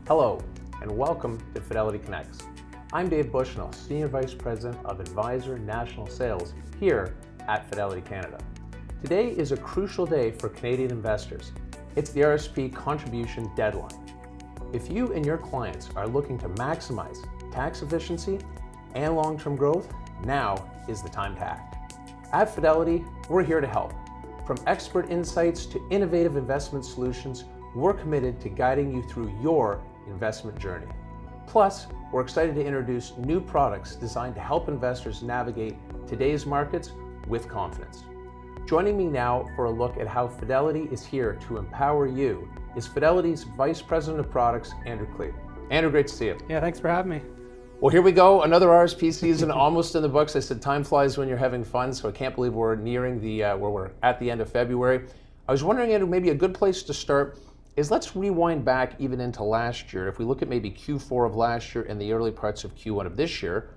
Hello, and welcome to Fidelity Connects. I'm Dave Bushnell, Senior Vice President of Advisor National Sales here at Fidelity Canada. Today is a crucial day for Canadian investors. It's the RRSP contribution deadline. If you and your clients are looking to maximize tax efficiency and long-term growth, now is the time to act. At Fidelity, we're here to help. From expert insights to innovative investment solutions, we're committed to guiding you through your investment journey. Plus, we're excited to introduce new products designed to help investors navigate today's markets with confidence. Joining me now for a look at how Fidelity is here to empower you is Fidelity's Vice President of Products, Andrew Clee. Andrew, great to see you. Yeah, thanks for having me. Well, here we go, another RRSP season almost in the books. I said time flies when you're having fun, so I can't believe we're nearing where we're at the end of February. I was wondering, Andrew, maybe a good place to start is let's rewind back even into last year. If we look at maybe Q4 of last year and the early parts of Q1 of this year,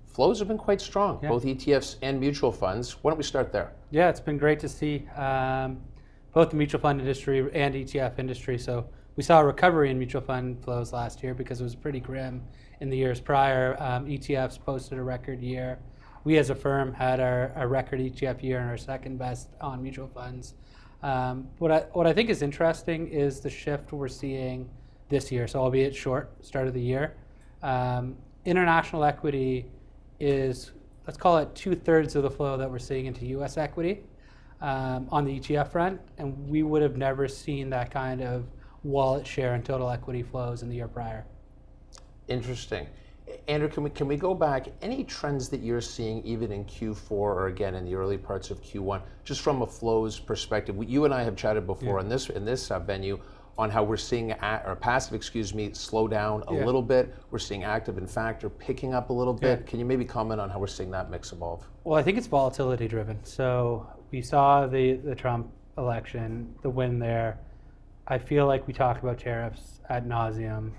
flows have been quite strong, both ETFs and mutual funds. Why don't we start there? Yeah, it's been great to see both the mutual fund industry and ETF industry. So we saw a recovery in mutual fund flows last year because it was pretty grim in the years prior. ETFs posted a record year. We as a firm had our record ETF year and our second best on mutual funds. What I think is interesting is the shift we're seeing this year, so albeit short, start of the year. International equity is, let's call it 2/3 of the flow that we're seeing into US equity on the ETF front, and we would have never seen that kind of wallet share and total equity flows in the year prior. Interesting. Andrew, can we go back? Any trends that you're seeing even in Q4 or again in the early parts of Q1, just from a flows perspective? You and I have chatted before in this venue on how we're seeing passive, slow down a little bit. We're seeing active and factor picking up a little bit. Can you maybe comment on how we're seeing that mix evolve? Well, I think it's volatility driven. So we saw the Trump election, the win there. I feel like we talk about tariffs ad nauseum.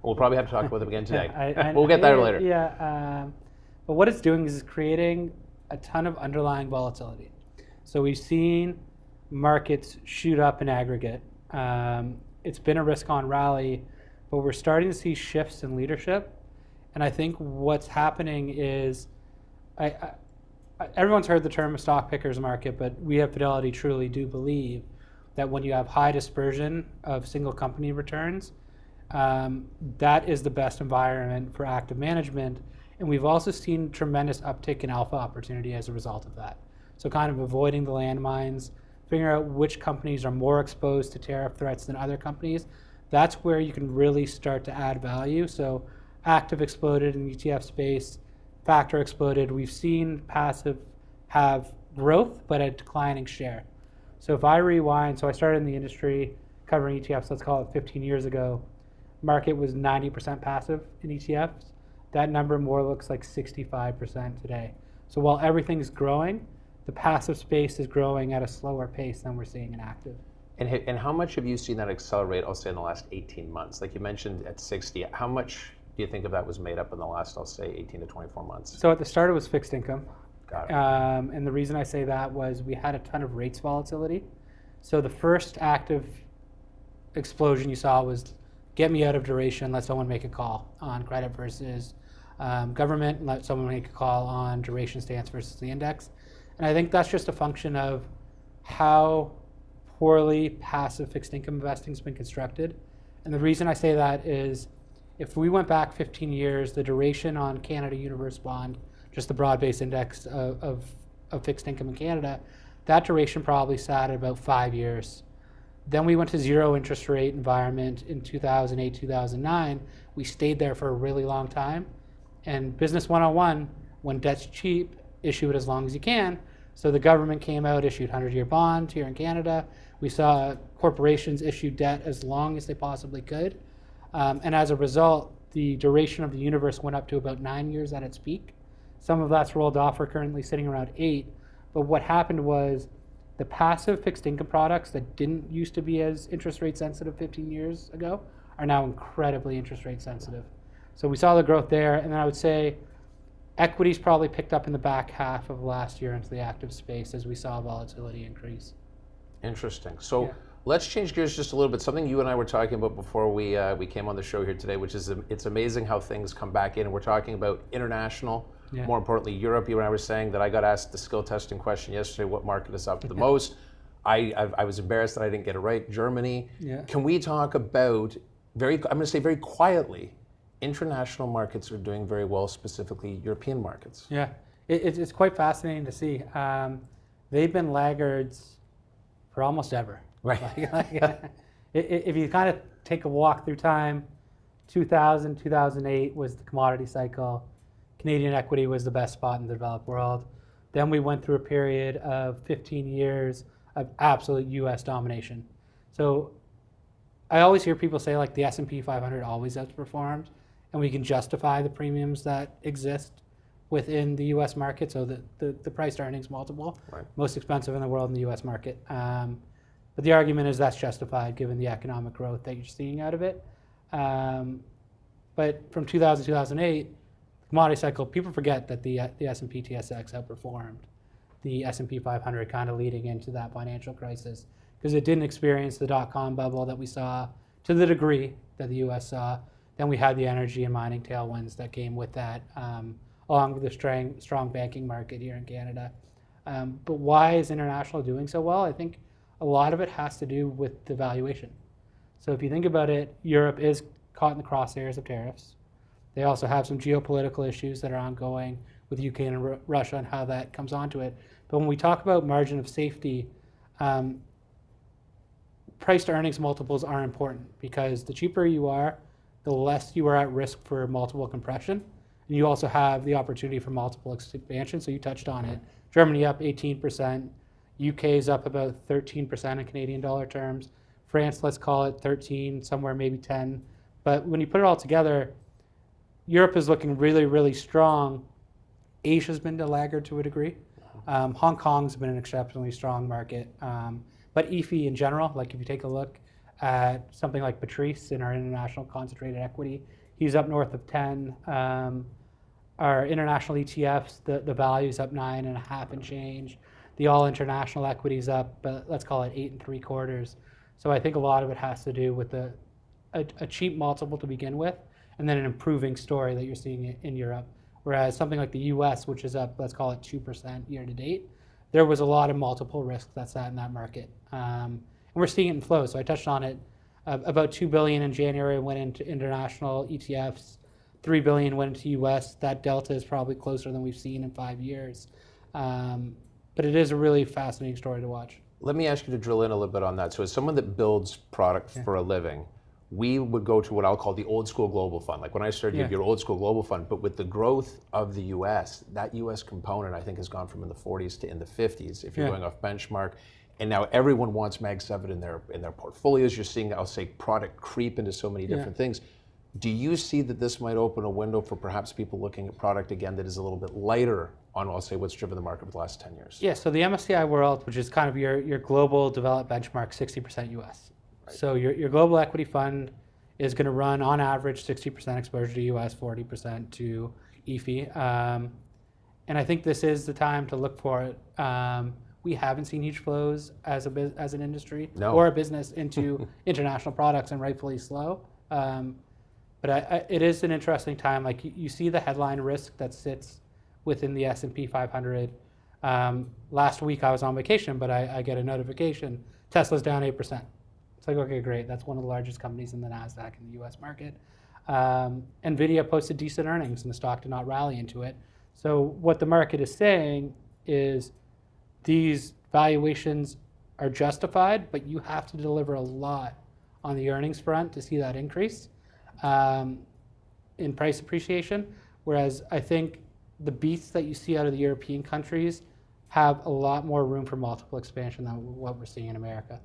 We'll probably have to talk about them again today. We'll get there later. Yeah, but what it's doing is creating a ton of underlying volatility. So we've seen markets shoot up in aggregate. It's been a risk-on rally, but we're starting to see shifts in leadership. And I think what's happening is, everyone's heard the term stock pickers market, but we at Fidelity truly do believe that when you have high dispersion of single company returns, that is the best environment for active management. And we've also seen tremendous uptick in alpha opportunity as a result of that. So kind of avoiding the landmines, figuring out which companies are more exposed to tariff threats than other companies. That's where you can really start to add value. So active exploded in the ETF space, factor exploded. We've seen passive have growth, but a declining share. So if I rewind, so I started in the industry covering ETFs, let's call it 15 years ago. Market was 90% passive in ETFs. That number more looks like 65% today. So while everything's growing, the passive space is growing at a slower pace than we're seeing in active. And how much have you seen that accelerate, I'll say, in the last 18 months? Like you mentioned at 60, how much do you think of that was made up in the last, I'll say, 18 to 24 months? So at the start it was fixed income. Got it. And the reason I say that was we had a ton of rates volatility. So the first active explosion you saw was get me out of duration, let someone make a call on credit versus government, let someone make a call on duration stance versus the index. And I think that's just a function of how poorly passive fixed income investing has been constructed. And the reason I say that is if we went back 15 years, the duration on Canada Universe Bond, just the broad-based index of fixed income in Canada, that duration probably sat at about 5 years. Then we went to zero interest rate environment in 2008, 2009. We stayed there for a really long time. And Business 101, when debt's cheap, issue it as long as you can. So the government came out, issued 100-year bonds here in Canada. We saw corporations issue debt as long as they possibly could. And as a result, the duration of the universe went up to about 9 years at its peak. Some of that's rolled off. We're currently sitting around 8. But what happened was the passive fixed income products that didn't used to be as interest rate sensitive 15 years ago are now incredibly interest rate sensitive. So we saw the growth there. And then I would say equities probably picked up in the back half of last year into the active space as we saw volatility increase. Interesting. So Let's change gears just a little bit. Something you and I were talking about before we came on the show here today, which is it's amazing how things come back in. And we're talking about international, more importantly, Europe. You and I were saying that I got asked the skill testing question yesterday, what market is up the most? I was embarrassed that I didn't get it right. Germany. Yeah. Can we talk about, I'm going to say very quietly, international markets are doing very well, specifically European markets? Yeah, it's quite fascinating to see. They've been laggards for almost ever. Right. If you kind of take a walk through time, 2000, 2008 was the commodity cycle. Canadian equity was the best spot in the developed world. Then we went through a period of 15 years of absolute US domination. So I always hear people say like the S&P 500 always outperformed, and we can justify the premiums that exist within the US market, so the price to earnings multiple, most expensive in the world in the US market. But the argument is that's justified given the economic growth that you're seeing out of it. But from 2000 to 2008, the commodity cycle, people forget that the S&P TSX outperformed the S&P 500 kind of leading into that financial crisis, because it didn't experience the dot-com bubble that we saw to the degree that the US saw. Then we had the energy and mining tailwinds that came with that, along with the strong banking market here in Canada. But why is international doing so well? I think a lot of it has to do with the valuation. So if you think about it, Europe is caught in the crosshairs of tariffs. They also have some geopolitical issues that are ongoing with Ukraine and Russia and how that comes onto it. But when we talk about margin of safety, price to earnings multiples are important, because the cheaper you are, the less you are at risk for multiple compression. And you also have the opportunity for multiple expansion. So you touched on it. Germany up 18%. UK is up about 13% in Canadian dollar terms. France, let's call it 13, somewhere maybe 10. But when you put it all together, Europe is looking really, really strong. Asia's been a laggard to a degree. Hong Kong's been an exceptionally strong market. But EFI in general, like if you take a look at something like Patrice in our international concentrated equity, he's up north of 10. Our international ETFs, the value's up 9.5 and change. The all international equity's up, let's call it 8 3/4. So I think a lot of it has to do with a cheap multiple to begin with, and then an improving story that you're seeing in Europe. Whereas something like the US, which is up, let's call it 2% year to date, there was a lot of multiple risk that sat in that market. And we're seeing it in flows. So I touched on it. About $2 billion in January went into international ETFs. $3 billion went into US. That delta is probably closer than we've seen in 5 years. But it is a really fascinating story to watch. Let me ask you to drill in a little bit on that. So as someone that builds product for a living, we would go to what I'll call the old school global fund. Like when I started, you have your old school global fund, but with the growth of the US, that US component I think has gone from in the 40s to in the 50s if you're going off benchmark. And now everyone wants Mag 7 in their portfolios. You're seeing, I'll say, product creep into so many different things. Do you see that this might open a window for perhaps people looking at product again that is a little bit lighter on, I'll say, what's driven the market for the last 10 years? Yeah, so the MSCI World, which is kind of your global developed benchmark, 60% US. Right. So your global equity fund is going to run on average 60% exposure to US, 40% to EFI. And I think this is the time to look for it. We haven't seen huge flows as an industry or a business into international products, and rightfully slow. But it is an interesting time. Like you see the headline risk that sits within the S&P 500. Last week I was on vacation, but I get a notification, Tesla's down 8%. It's like, okay, great. That's one of the largest companies in the NASDAQ in the US market. NVIDIA posted decent earnings and the stock did not rally into it. So what the market is saying is these valuations are justified, but you have to deliver a lot on the earnings front to see that increase in price appreciation. Whereas I think the beats that you see out of the European countries have a lot more room for multiple expansion than what we're seeing in America.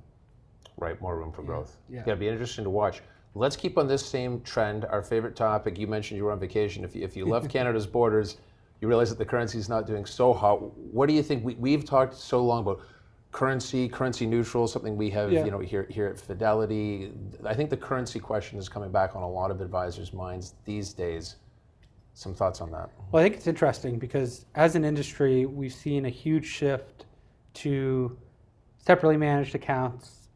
Right, more room for growth. Yeah. It'll be interesting to watch. Let's keep on this same trend. Our favorite topic, you mentioned you were on vacation. If you left Canada's borders, you realize that the currency is not doing so hot. What do you think? We've talked so long about currency neutral, something we have here at Fidelity. I think the currency question is coming back on a lot of advisors' minds these days. Some thoughts on that? Well, I think it's interesting because as an industry, we've seen a huge shift to separately managed accounts,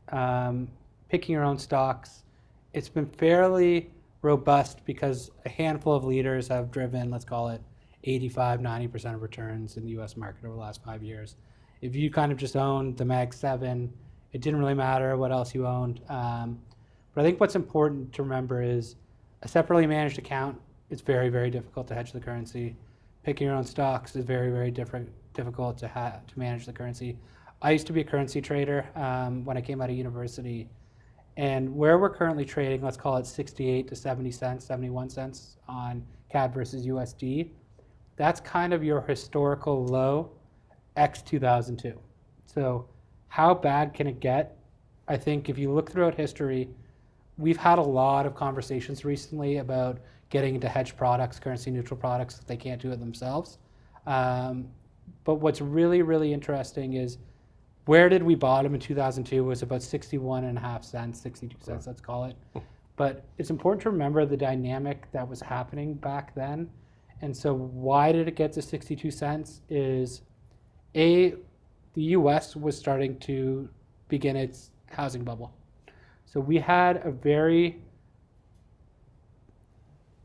picking your own stocks. It's been fairly robust because a handful of leaders have driven, let's call it 85, 90% of returns in the US market over the last 5 years. If you kind of just owned the Mag 7, it didn't really matter what else you owned. But I think what's important to remember is a separately managed account is very, very difficult to hedge the currency. Picking your own stocks is very, very difficult to manage the currency. I used to be a currency trader when I came out of university. And where we're currently trading, let's call it 68 to 70 cents, 71 cents on CAD versus USD, that's kind of your historical low X 2002. So how bad can it get? I think if you look throughout history, we've had a lot of conversations recently about getting into hedge products, currency neutral products, if they can't do it themselves. But what's really, really interesting is where did we bottom in 2002? It was about 61.5 cents, 62 cents, let's call it. But it's important to remember the dynamic that was happening back then. And so why did it get to 62 cents is the US was starting to begin its housing bubble. So we had a very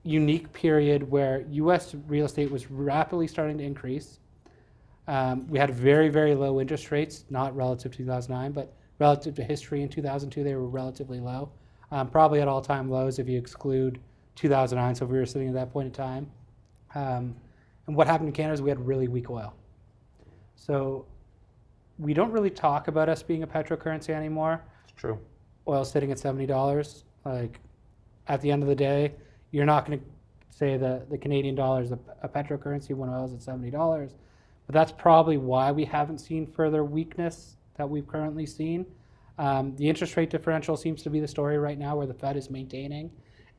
unique period where US real estate was rapidly starting to increase. We had very, very low interest rates, not relative to 2009, but relative to history in 2002, they were relatively low. Probably at all-time lows if you exclude 2009, so if we were sitting at that point in time. And what happened in Canada is we had really weak oil. So we don't really talk about us being a petrocurrency anymore. It's true. Oil's sitting at $70. Like, at the end of the day, you're not going to say the Canadian dollar is a petrocurrency when oil's at $70. But that's probably why we haven't seen further weakness that we've currently seen. The interest rate differential seems to be the story right now, where the Fed is maintaining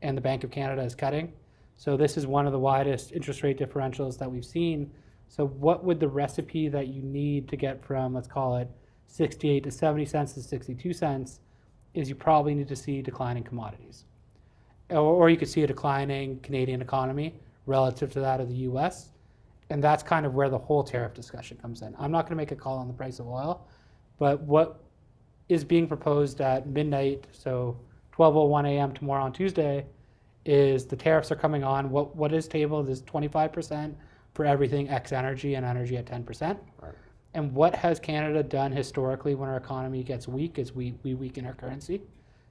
and the Bank of Canada is cutting. So this is one of the widest interest rate differentials that we've seen. So what would the recipe that you need to get from, let's call it 68 to 70 cents to 62 cents, is you probably need to see declining commodities. Or you could see a declining Canadian economy relative to that of the US. And that's kind of where the whole tariff discussion comes in. I'm not going to make a call on the price of oil, but what is being proposed at midnight, so 12:01 a.m. tomorrow on Tuesday, is the tariffs are coming on. What is tabled is 25% for everything X energy and energy at 10%. Right. And what has Canada done historically when our economy gets weak is we weaken our currency.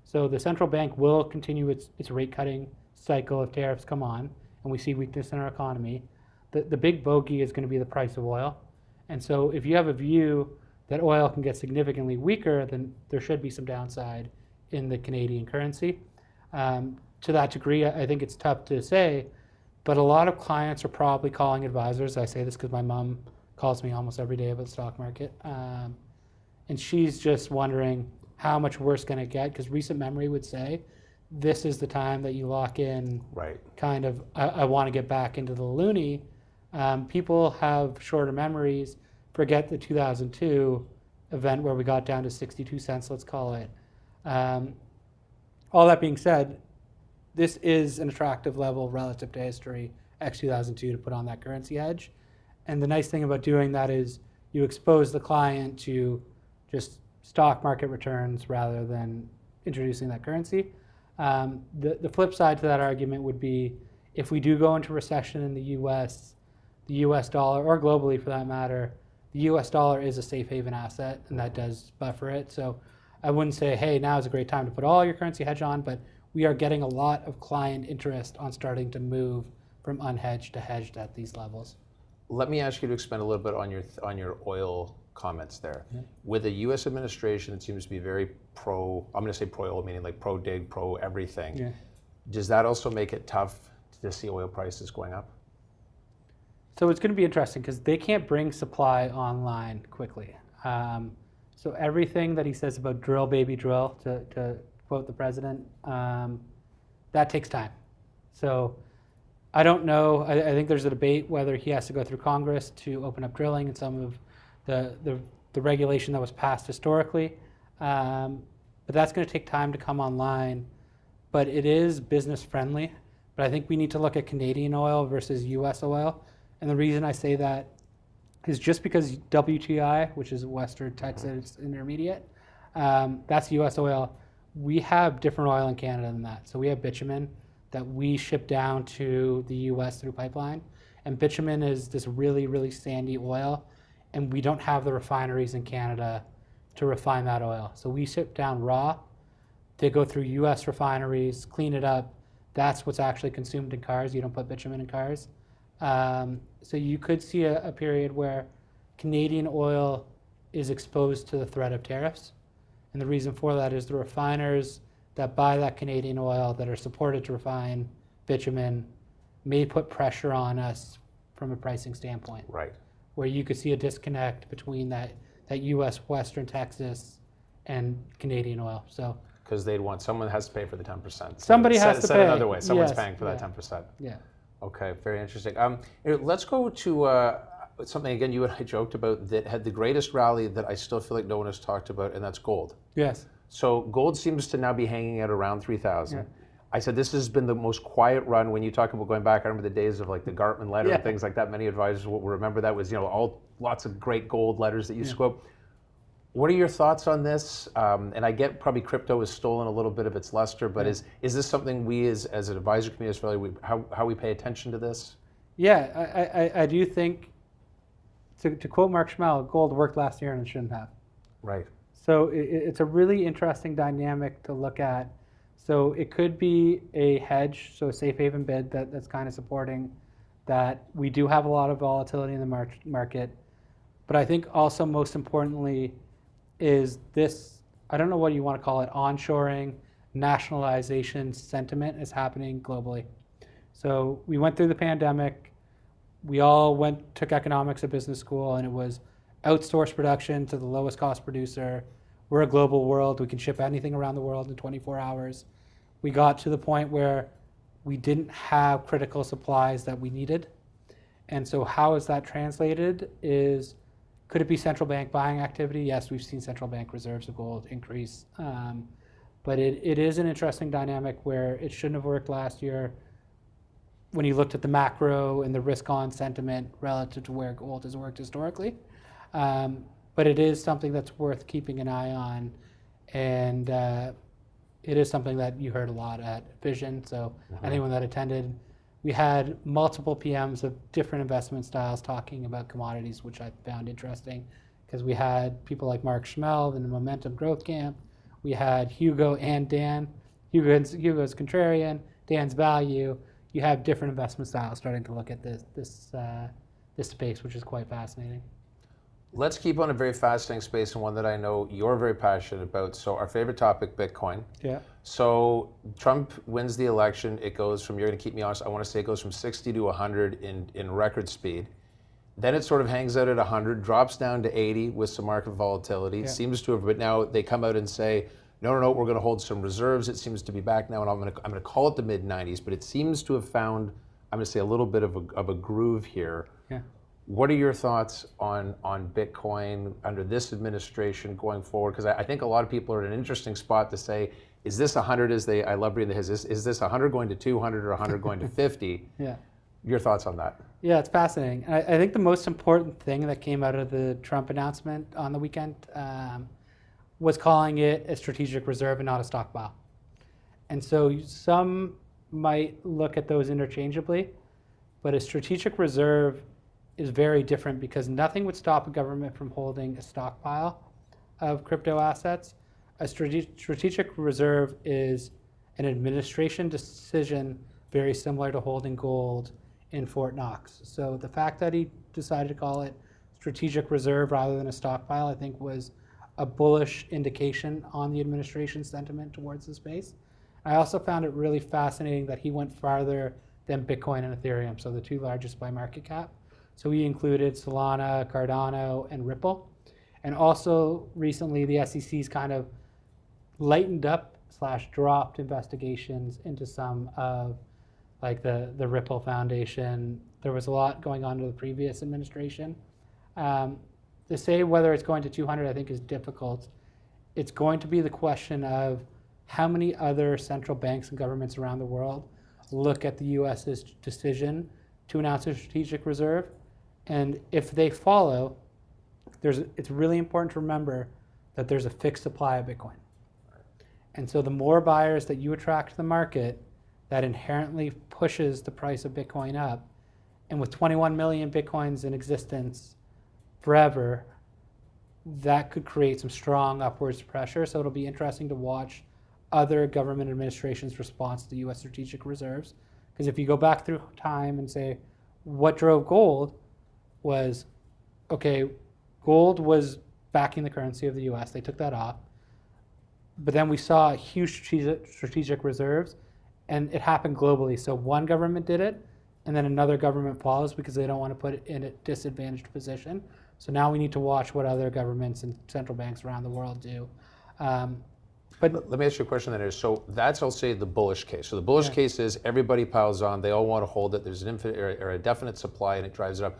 So the central bank will continue its rate cutting cycle if tariffs come on and we see weakness in our economy. The big bogey is going to be the price of oil. And so if you have a view that oil can get significantly weaker, then there should be some downside in the Canadian currency. To that degree, I think it's tough to say, but a lot of clients are probably calling advisors. I say this because my mom calls me almost every day about the stock market. And she's just wondering how much worse can it get, because recent memory would say this is the time that you lock in. Right. Kind of, I want to get back into the loonie. People have shorter memories. Forget the 2002 event where we got down to 62 cents, let's call it. All that being said, this is an attractive level relative to history, X 2002, to put on that currency hedge. And the nice thing about doing that is you expose the client to just stock market returns rather than introducing that currency. The flip side to that argument would be if we do go into recession in the US dollar, or globally for that matter, the US dollar is a safe haven asset, and that does buffer it. So I wouldn't say, hey, now is a great time to put all your currency hedge on, but we are getting a lot of client interest on starting to move from unhedged to hedged at these levels. Let me ask you to expand a little bit on your oil comments there. Yeah. With the U.S. administration, it seems to be very pro, I'm going to say pro-oil, meaning like pro-dig, pro-everything. Yeah. Does that also make it tough to see oil prices going up? So it's going to be interesting because they can't bring supply online quickly. So everything that he says about drill, baby, drill, to quote the president, that takes time. So I don't know. I think there's a debate whether he has to go through Congress to open up drilling and some of the regulation that was passed historically. But that's going to take time to come online. But it is business friendly. But I think we need to look at Canadian oil versus US oil. And the reason I say that is just because WTI, which is Western Texas Intermediate, That's U.S. oil. We have different oil in Canada than that. So we have bitumen that we ship down to the U.S. through pipeline. And bitumen is this really, really sandy oil. And we don't have the refineries in Canada to refine that oil. So we ship down raw. They go through U.S. refineries, clean it up. That's what's actually consumed in cars. You don't put bitumen in cars. So you could see a period where Canadian oil is exposed to the threat of tariffs. And the reason for that is the refiners that buy that Canadian oil that are supported to refine bitumen may put pressure on us from a pricing standpoint. Right. Where you could see a disconnect between that U.S. Western Texas and Canadian oil. So because someone has to pay for the 10%. Somebody has to pay. Said another way, someone's Yes, paying for that yeah. 10%. Yeah. Okay, very interesting. Let's go to something, again, you and I joked about that had the greatest rally that I still feel like no one has talked about, and that's gold. Yes. So gold seems to now be hanging at around 3,000. Yeah. I said this has been the most quiet run. When you talk about going back, I remember the days of like the Gartman letter and things like that. Many advisors will remember that was, lots of great gold letters that used to quote. What are your thoughts on this? And I get probably crypto has stolen a little bit of its luster, but is this something we as an advisor community, how we pay attention to this? Yeah, I do think, to quote Mark Schmel, gold worked last year and it shouldn't have. Right. So it's a really interesting dynamic to look at. So it could be a hedge, so a safe haven bid that's kind of supporting that. We do have a lot of volatility in the market. But I think also most importantly is this, I don't know what you want to call it, onshoring, nationalization sentiment is happening globally. So we went through the pandemic. We all took economics at business school, and it was outsource production to the lowest cost producer. We're a global world. We can ship anything around the world in 24 hours. We got to the point where we didn't have critical supplies that we needed. And so how is that translated could it be central bank buying activity? Yes, we've seen central bank reserves of gold increase. But it is an interesting dynamic where it shouldn't have worked last year when you looked at the macro and the risk-on sentiment relative to where gold has worked historically. But it is something that's worth keeping an eye on. And it is something that you heard a lot at Vision. So anyone that attended, we had multiple PMs of different investment styles talking about commodities, which I found interesting because we had people like Mark Schmel in the Momentum Growth Camp. We had Hugo and Dan. Hugo's contrarian, Dan's value. You have different investment styles starting to look at this space, which is quite fascinating. Let's keep on a very fascinating space and one that I know you're very passionate about. So our favorite topic, Bitcoin. Yeah. So Trump wins the election. It goes from, you're going to keep me honest, I want to say it goes from 60 to 100 in record speed. Then it sort of hangs out at 100, drops down to 80 with some market volatility. Yeah. Seems to have, but now they come out and say, no, we're going to hold some reserves. It seems to be back now, and I'm going to call it the mid-90s, but it seems to have found, I'm going to say, a little bit of a groove here. Yeah. What are your thoughts on Bitcoin under this administration going forward? Because I think a lot of people are in an interesting spot to say, is this 100 I love reading is this 100 going to 200 or 100 going to 50? Yeah. Your thoughts on that? Yeah, it's fascinating. I think the most important thing that came out of the Trump announcement on the weekend was calling it a strategic reserve and not a stockpile. And so some might look at those interchangeably, but a strategic reserve is very different because nothing would stop a government from holding a stockpile of crypto assets. A strategic reserve is an administration decision very similar to holding gold in Fort Knox. So the fact that he decided to call it strategic reserve rather than a stockpile, I think was a bullish indication on the administration's sentiment towards the space. I also found it really fascinating that he went farther than Bitcoin and Ethereum, so the two largest by market cap. So he included Solana, Cardano, and Ripple. And also recently the SEC's kind of lightened up / dropped investigations into some of like the Ripple Foundation. There was a lot going on to the previous administration. To say whether it's going to 200 I think is difficult. It's going to be the question of how many other central banks and governments around the world look at the US's decision to announce a strategic reserve. And if they follow, it's really important to remember that there's a fixed supply of Bitcoin. And so the more buyers that you attract to the market, that inherently pushes the price of Bitcoin up. And with 21 million Bitcoins in existence forever, that could create some strong upwards pressure. So it'll be interesting to watch other government administrations' response to the U.S. strategic reserves. Because if you go back through time and say, what drove gold was, okay, gold was backing the currency of the U.S. They took that off. But then we saw huge strategic reserves, and it happened globally. So one government did it, and then another government follows because they don't want to put it in a disadvantaged position. So now we need to watch what other governments and central banks around the world do. But let me ask you a question then. So that's, I'll say, the bullish case. So the bullish case is everybody piles on, they all want to hold it, there's an infinite or a definite supply and it drives it up.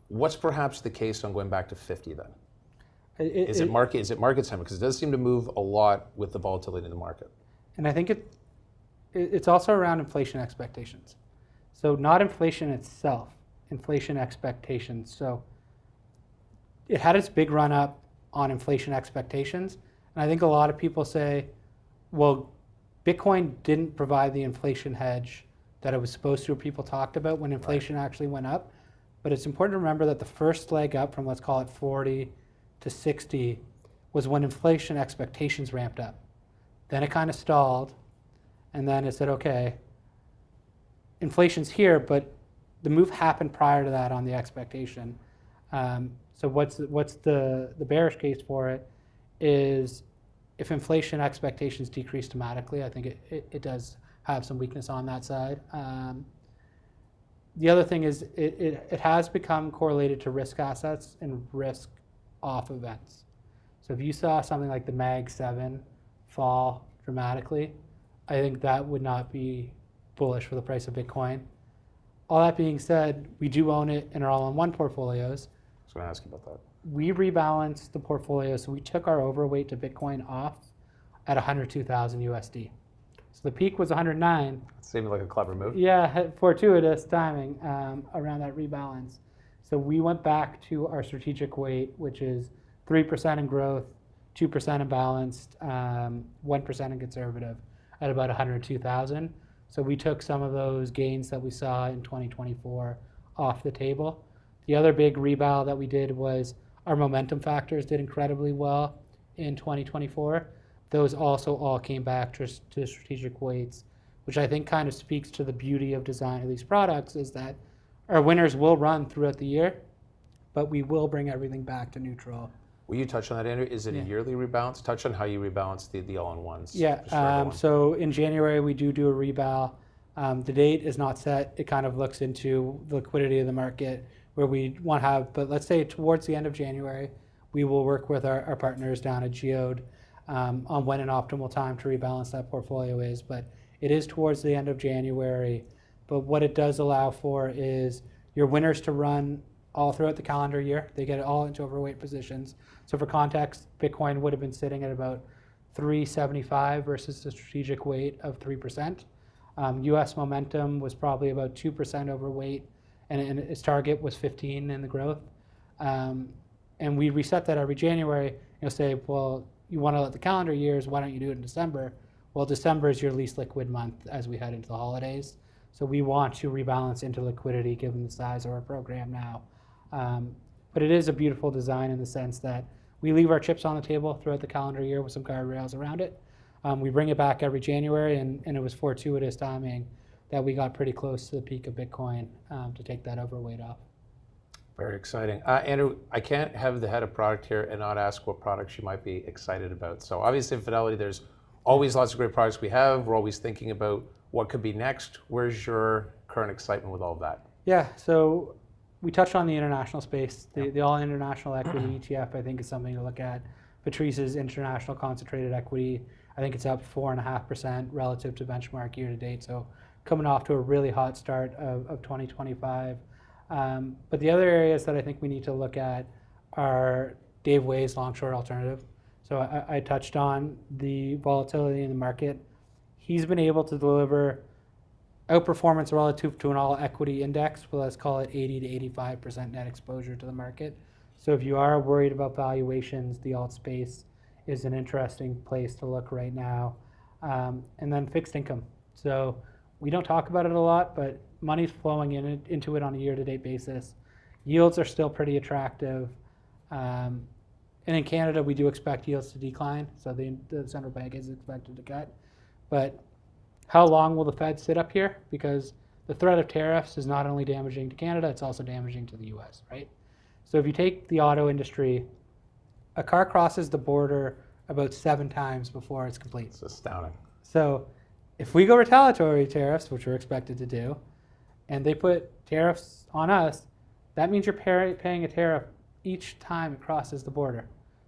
What's perhaps the case on going back to 50 then? Is it market sentiment? Because it does seem to move a lot with the volatility in the market. And I think it's also around inflation expectations. So not inflation itself, inflation expectations. So it had its big run up on inflation expectations. And I think a lot of people say, well, Bitcoin didn't provide the inflation hedge that it was supposed to, or people talked about when inflation actually went up. But it's important to remember that the first leg up from, let's call it 40 to 60 was when inflation expectations ramped up. Then it kind of stalled, and then it said, okay, inflation's here, but the move happened prior to that on the expectation. So what's the bearish case for it is if inflation expectations decrease dramatically, I think it does have some weakness on that side. The other thing is it has become correlated to risk assets and risk off events. So if you saw something like the Mag 7 fall dramatically, I think that would not be bullish for the price of Bitcoin. All that being said, we do own it in our all-in-one portfolios. I was going to ask you about that. We rebalanced the portfolio, so we took our overweight to Bitcoin off at 102,000 USD. So the peak was 109. It seemed like a clever move. Yeah, fortuitous timing around that rebalance. So we went back to our strategic weight, which is 3% in growth, 2% in balanced, 1% in conservative at about 102,000. So we took some of those gains that we saw in 2024 off the table. The other big rebound that we did was our momentum factors did incredibly well in 2024. Those also all came back to strategic weights, which I think kind of speaks to the beauty of design of these products, is that our winners will run throughout the year, but we will bring everything back to neutral. Will you touch on that, Andrew? Is it a yearly rebalance? Touch on how you rebalance the all-in-ones. Yeah, so in January we do a rebal. The date is not set. It kind of looks into the liquidity of the market where we want to have, but let's say towards the end of January, we will work with our partners down at Geode on when an optimal time to rebalance that portfolio is, but it is towards the end of January. But what it does allow for is your winners to run all throughout the calendar year. They get it all into overweight positions. So for context, Bitcoin would have been sitting at about 375 versus the strategic weight of 3%. US momentum was probably about 2% overweight, and its target was 15 in the growth. And we reset that every January. You'll say, well, you want to let the calendar years, why don't you do it in December? Well, December is your least liquid month as we head into the holidays. So we want to rebalance into liquidity given the size of our program now. But it is a beautiful design in the sense that we leave our chips on the table throughout the calendar year with some guardrails around it. We bring it back every January, and it was fortuitous timing that we got pretty close to the peak of Bitcoin to take that overweight off. Very exciting. Andrew, I can't have the head of product here and not ask what products you might be excited about. So obviously in Fidelity, there's always lots of great products we have. We're always thinking about what could be next. Where's your current excitement with all of that? Yeah, so we touched on the international space. The All International Equity ETF, I think, is something to look at. Patrice's International Concentrated Equity, I think it's up 4.5% relative to benchmark year to date. So coming off to a really hot start of 2025. But the other areas that I think we need to look at are Dave Wei's long-short alternative. So I touched on the volatility in the market. He's been able to deliver outperformance relative to an all equity index, well, let's call it 80 to 85% net exposure to the market. So if you are worried about valuations, the alt space is an interesting place to look right now. And then fixed income. So we don't talk about it a lot, but money's flowing into it on a year-to-date basis. Yields are still pretty attractive. And in Canada, we do expect yields to decline. So the central bank is expected to cut. But how long will the Fed sit up here? Because the threat of tariffs is not only damaging to Canada, it's also damaging to the US, right? So if you take the auto industry, a car crosses the border about 7 times before it's complete. It's astounding. So if we go retaliatory tariffs, which we're expected to do, and they put tariffs on us, that means you're paying a tariff each time it crosses the border.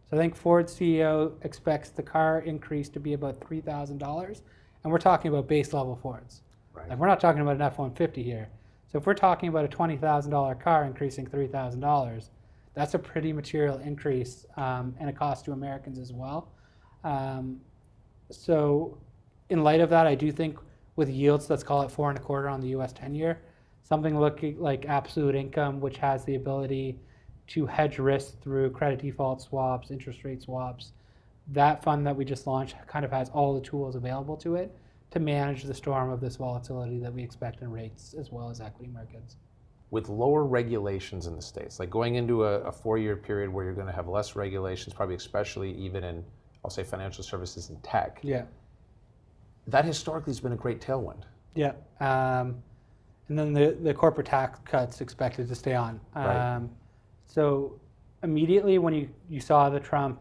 So I think Ford's CEO expects the car increase to be about $3,000, and we're talking about base level Fords. Right. Like, we're not talking about an F-150 here. So if we're talking about a $20,000 car increasing $3,000, that's a pretty material increase, and a cost to Americans as well. So in light of that, I do think with yields, let's call it 4.25 on the US 10-year, something looking like absolute income, which has the ability to hedge risk through credit default swaps, interest rate swaps. That fund that we just launched kind of has all the tools available to it to manage the storm of this volatility that we expect in rates as well as equity markets. With lower regulations in the States, like going into a 4-year period where you're going to have less regulations, probably especially even in, I'll say, financial services and tech. Yeah. That historically has been a great tailwind. Yeah. And then the corporate tax cuts expected to stay on. Right. So immediately when you saw the Trump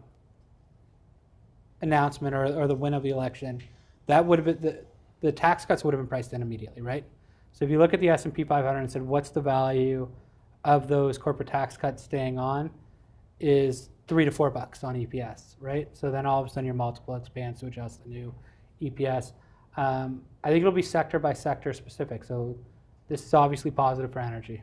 announcement or the win of the election, that would have been, the tax cuts would have been priced in immediately, right? So if you look at the S&P 500 and said, what's the value of those corporate tax cuts staying on, is $3 to $4 on EPS, right? So then all of a sudden your multiple expands to adjust the new EPS. I think it'll be sector by sector specific. So this is obviously positive for energy.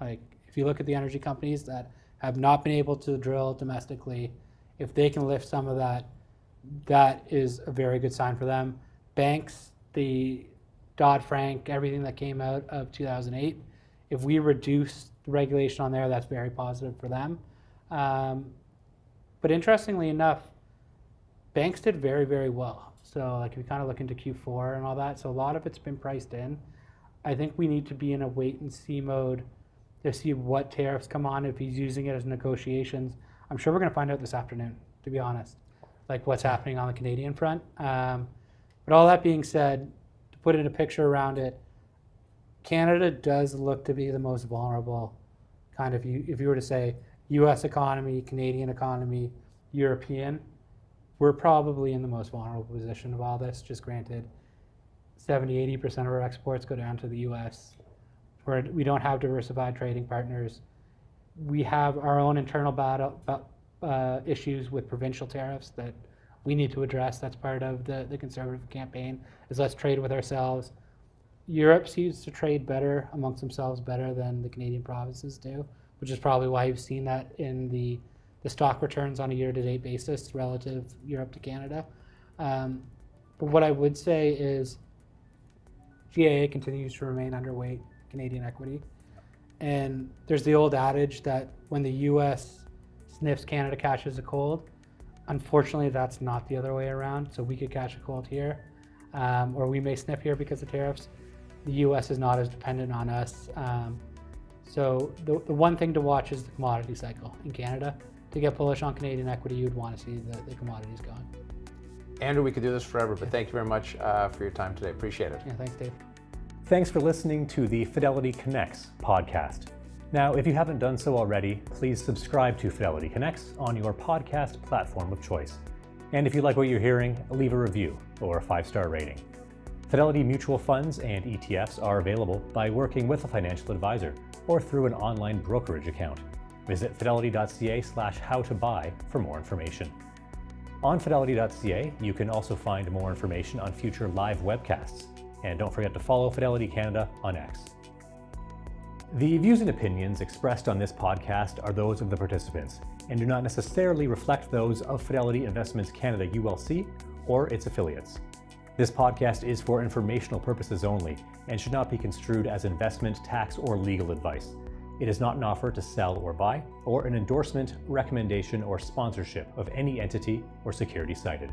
Like, if you look at the energy companies that have not been able to drill domestically, if they can lift some of that, that is a very good sign for them. Banks, the Dodd-Frank, everything that came out of 2008, if we reduce the regulation on there, that's very positive for them. But interestingly enough, banks did very, very well. So like, if you kind of look into Q4 and all that, so a lot of it's been priced in. I think we need to be in a wait and see mode to see what tariffs come on, if he's using it as negotiations. I'm sure we're going to find out this afternoon, to be honest, like what's happening on the Canadian front. But all that being said, to put in a picture around it, Canada does look to be the most vulnerable kind of, if you were to say US economy, Canadian economy, European, we're probably in the most vulnerable position of all this. Just granted, 70-80% of our exports go down to the US, where we don't have diversified trading partners. We have our own internal issues with provincial tariffs that we need to address. That's part of the Conservative campaign, is let's trade with ourselves. Europe seems to trade better amongst themselves better than the Canadian provinces do, which is probably why you've seen that in the stock returns on a year-to-date basis relative Europe to Canada. But what I would say is GAA continues to remain underweight Canadian equity. And there's the old adage that when the US sniffs, Canada catches a cold. Unfortunately, that's not the other way around. So we could catch a cold here, or we may sniff here because of tariffs. The US is not as dependent on us. So the one thing to watch is the commodity cycle in Canada. To get bullish on Canadian equity, you'd want to see the commodities going. Andrew, we could do this forever, but thank you very much for your time today. Appreciate it. Yeah, thanks, Dave. Thanks for listening to the Fidelity Connects podcast. Now, if you haven't done so already, please subscribe to Fidelity Connects on your podcast platform of choice. And if you like what you're hearing, leave a review or a 5-star rating. Fidelity mutual funds and ETFs are available by working with a financial advisor or through an online brokerage account. Visit fidelity.ca/howtobuy for more information. On fidelity.ca, you can also find more information on future live webcasts. And don't forget to follow Fidelity Canada on X. The views and opinions expressed on this podcast are those of the participants and do not necessarily reflect those of Fidelity Investments Canada ULC or its affiliates. This podcast is for informational purposes only and should not be construed as investment, tax, or legal advice. It is not an offer to sell or buy, or an endorsement, recommendation, or sponsorship of any entity or security cited.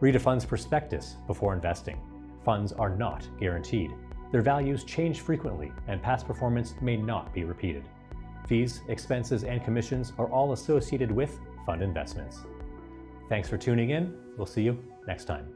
Read a fund's prospectus before investing. Funds are not guaranteed. Their values change frequently, and past performance may not be repeated. Fees, expenses, and commissions are all associated with fund investments. Thanks for tuning in. We'll see you next time.